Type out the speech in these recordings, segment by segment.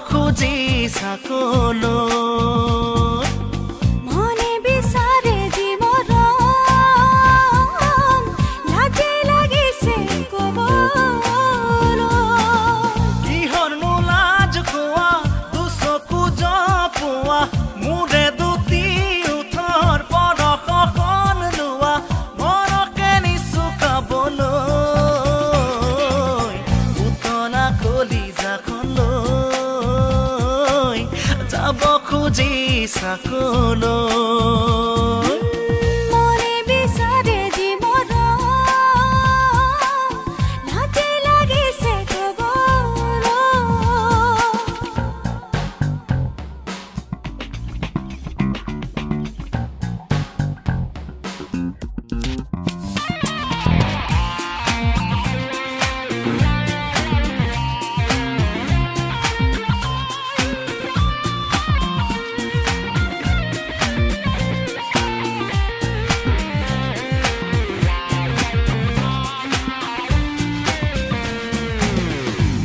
খুজি চাকলৈ মনে বিচাৰে জীৱন লাজে লাগিছে ক'বলৈ কিহৰনো লাজ কোৱা দুচকু জপোৱা মোৰে দুটি উঠৰ পৰশখন লোৱা মনকে নিচুকাবলৈ উতলা কলিজাখন লৈ যাব খুজি চাকলৈ মনে বিচাৰে জীৱন লাজে লাগিছে ক'বলৈ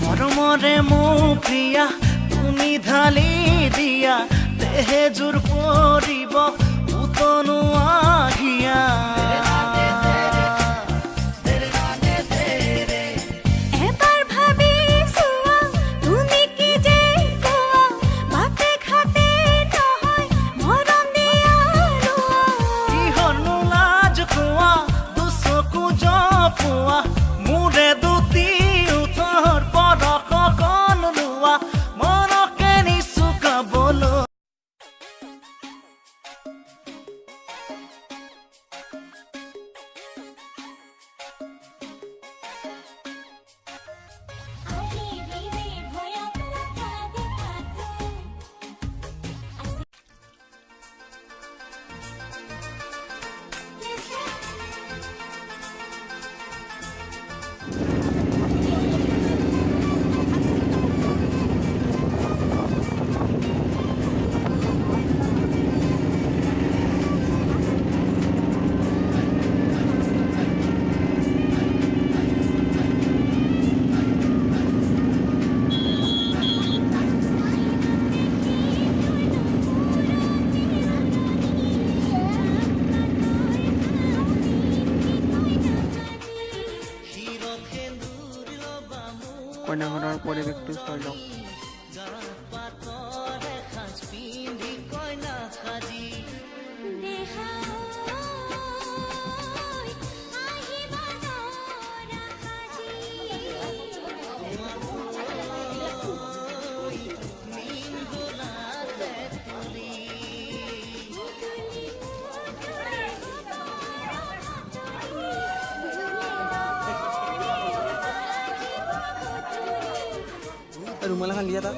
মৰমৰে মোক প্ৰিয়া তুমি ঢালি দিয়া দেহযোৰ পৰিব উতনো আহিয়া এবাৰ ভাবি চোৱা তুমি কি যে কোৱা বাটে ঘাটে নহয় মৰম দিয়া লোৱা কিহৰনো লাজ কোৱা দুচকু জপোৱা মোৰে দুটি উঠৰ পৰশখন লোৱা মনকে নিচুকাবলৈ কইনাখনৰ পৰিৱেশটো চাই লওক ৰুমাল এখন দিয়া তাক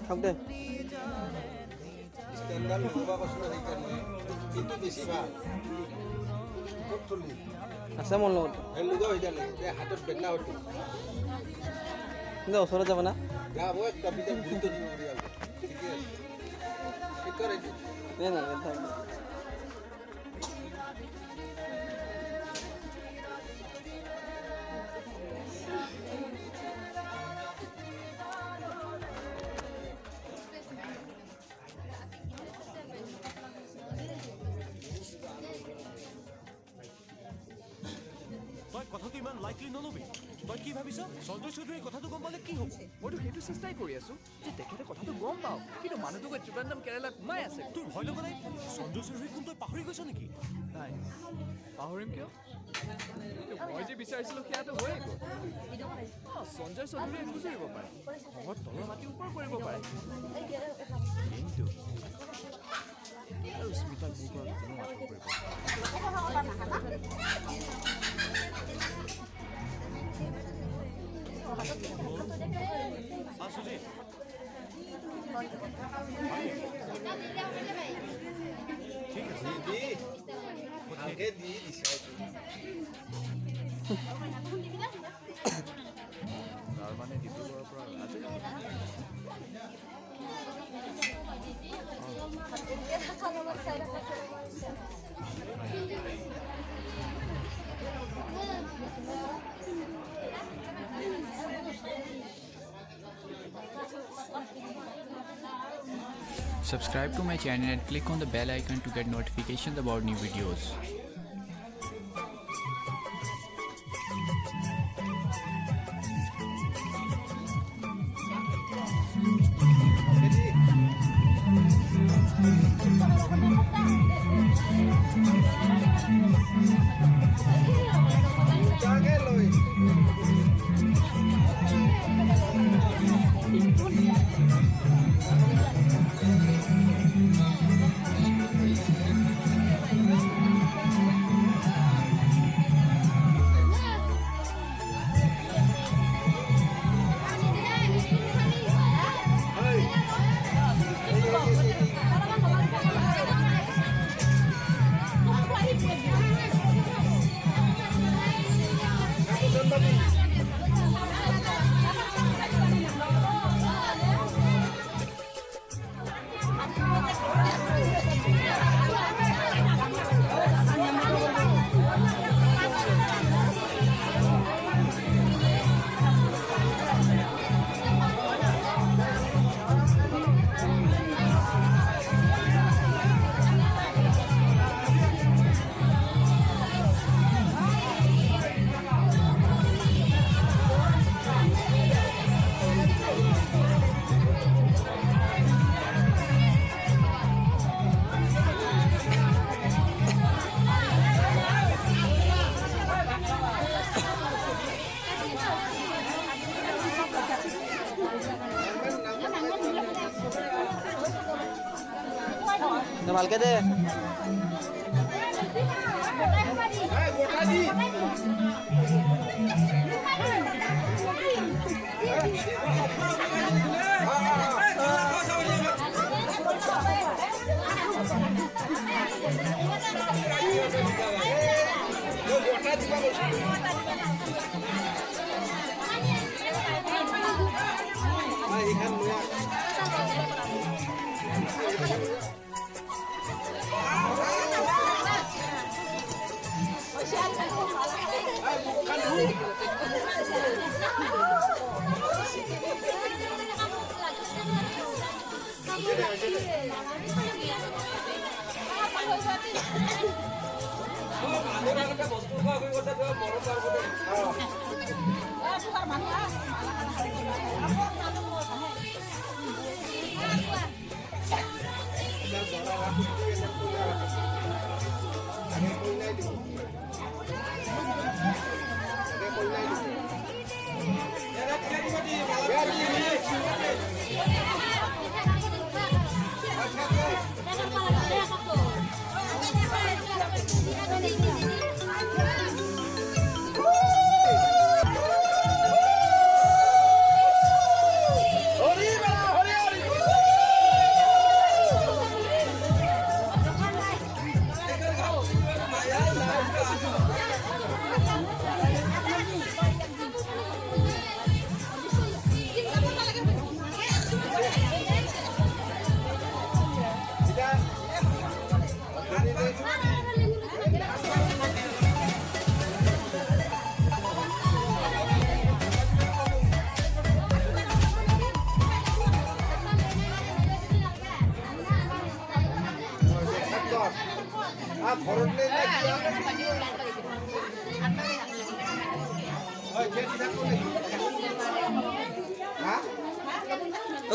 খাওক দে স্কেন্ডাল লগোৱা কৈছিলোঁ সেইকাৰণে কিন্তু বেছি ভাল ক'ত থলি আছে মোৰ লগত সেই লগোৱা সেইকাৰণে এই হাতত বেন্দা হয়তো কিন্তু ওচৰত যাব না যাব একটা ভিতৰত গুৰুত্ব দিব পাৰিব ঠিকে আছে ঠিক কৰে নাই নাই থাক তই কথাটো ইমান লাইটলি নলবি তই কি ভাবিছ সঞ্জয় চৌধুৰীয়ে কথাটো গম পালে কি হ'ব মইতো সেইটো চেষ্টাই কৰি আছো যে তেখেতে কথাটো গম পাওঁ কিন্তু মানুহটো গৈ ত্ৰিবেণ্ডম কেৰেলাত সোমাই আছে তোৰ ভয় লগা নাই সঞ্জয় চৌধুৰী কোন তই পাহৰি গৈছ নেকি নাই পাহৰিম কিয় মই যে বিচাৰিছিলো সেয়াটো হৈয়ে গ'ল সঞ্জয় চৌধুৰীয়ে গুচৰিব পাৰে খঙত তলৰ মাটি ওপৰ কৰিব পাৰে কিন্তু আৰু স্মিতাক মোৰ পৰা কোনো আঁতৰ কৰিব সুজিত ঠিক আছে দি ভালকে দি দিছে তাৰ মানে ডিব্ৰুগড়ৰ পৰা আজি Subscribe to my channel and click on the bell icon to get notifications about new videos. জাগে লৈ ভালকে দে গোটা দি গোটা দিবা এইখান লোৱা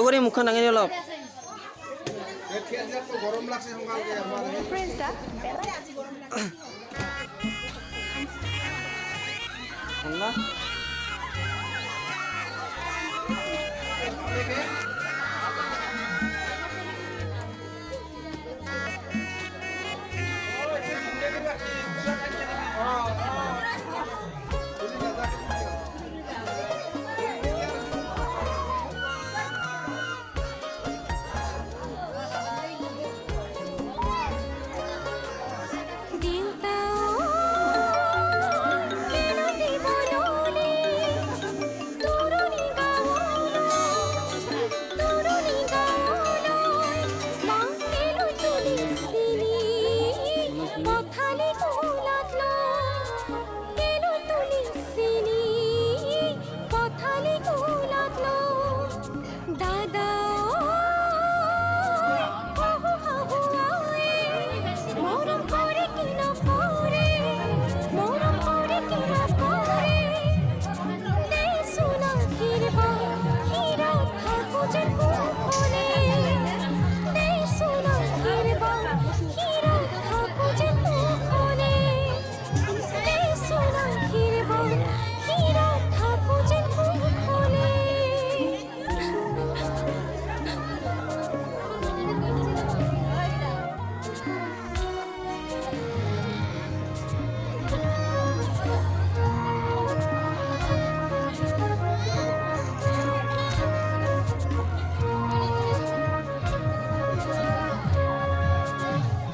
কৰি মুখখন দাঙি অলপ গৰম লাগছে সোনকালকে ঠাণ্ডা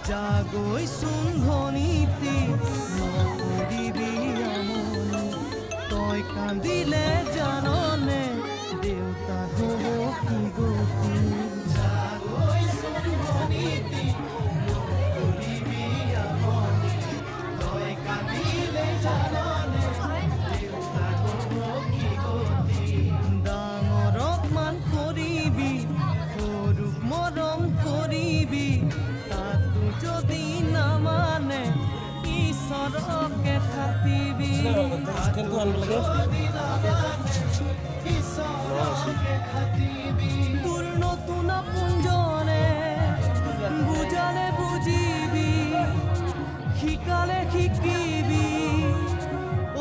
জাগৈচোন ধনীতি নকৰিবি আমনি তই কান্দিলে জাননে দেউতা হ'ব কি গতি জাগৈচোন ধনীতি নকৰিবি আমনি তই কান্দিলে জাননে দেউতা হ'ব কি গতি ডাঙৰক মান কৰিবি সৰুক মৰম কৰিবি যদি নামানে ঈশ্বৰকে খাটিবি ঈশ্বৰকে খাটিবি তোৰ নতুন আপোনজনে বুজালে বুজিবি শিকালে শিকিবি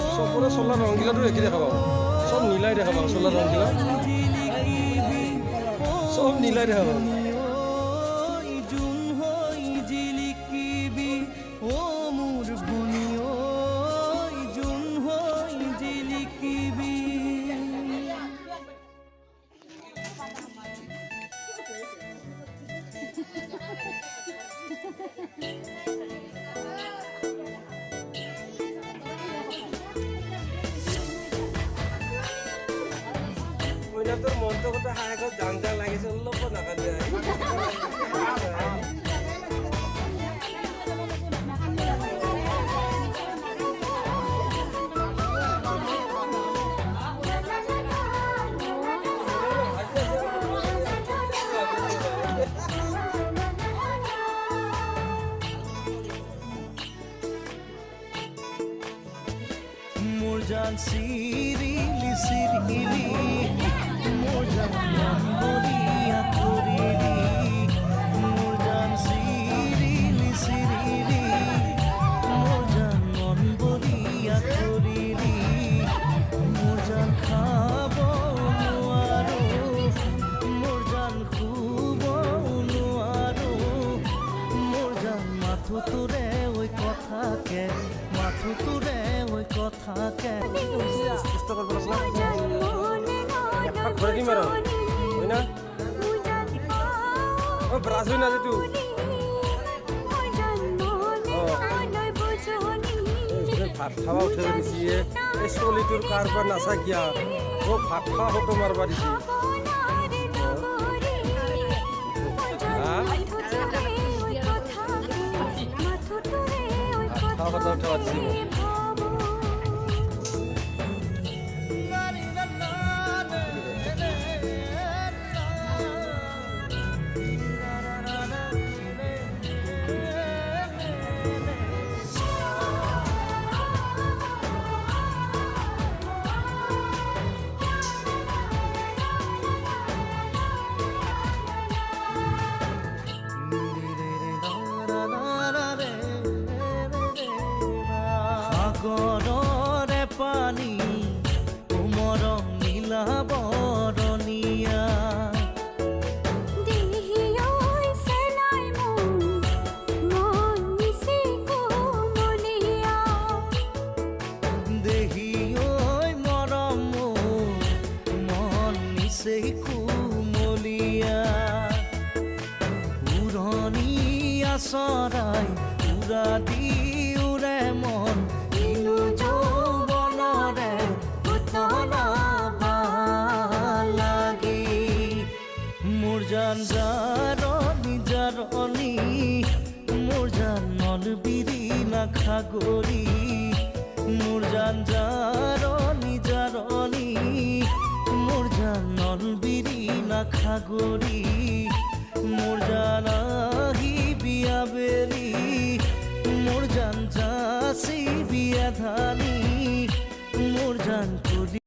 চবৰে চোলাৰ ৰংগিলাটো একে দেখা পাব চব নীলাই দেখা পাব চোলাৰ ৰংগিলা চব নীলাই দেখা পাব তোৰ মনটা কত হায় জাং জাং লাগিছে অলপ নাকান্দে জান চিৰিলি চিৰিলি মোৰ জান মন বলিয়া কৰিলি মোৰ জান চিৰিলি চিৰিলি মোৰ জান মন বলিয়া কৰিলি মোৰ জান খাব নোৱাৰো মোৰ জান শুব নোৱাৰো মোৰ জান মাথোটোৰে ঐ কথাকে মাথোটোৰে ঐ কথাকে চেষ্টা কৰিব লাগলা ঘৰে দিম আৰু হয় না ব্ৰাছ হৈ না যিটো ভাত খাওয়া উঠে দিছি এই চলিটোৰ কাৰবাৰ নাচাকিয়া ভাত খোৱা হতো মাৰবা দিছি খাওয়া কথা উঠাবা দিছি সাগৰৰে পানী কোমৰ নীলা বৰণীয়া দেহি ঐ মৰম মন নিচেই কুমলীয়া উৰণীয়া চৰাই উৰা দি উৰে মন যৌৱনৰে উতলা লাগি মোৰ জান জাৰণি জাৰণি মোৰ জান মন বিৰি নাখাগৰি মোৰ জান জাৰণি জাৰণি মোৰ জান মন বিৰি নাখাগৰি মোৰ জান আহি বিয়া বেৰি মোৰ জান যাচি বিয়া ধানি মোৰ জান কৰি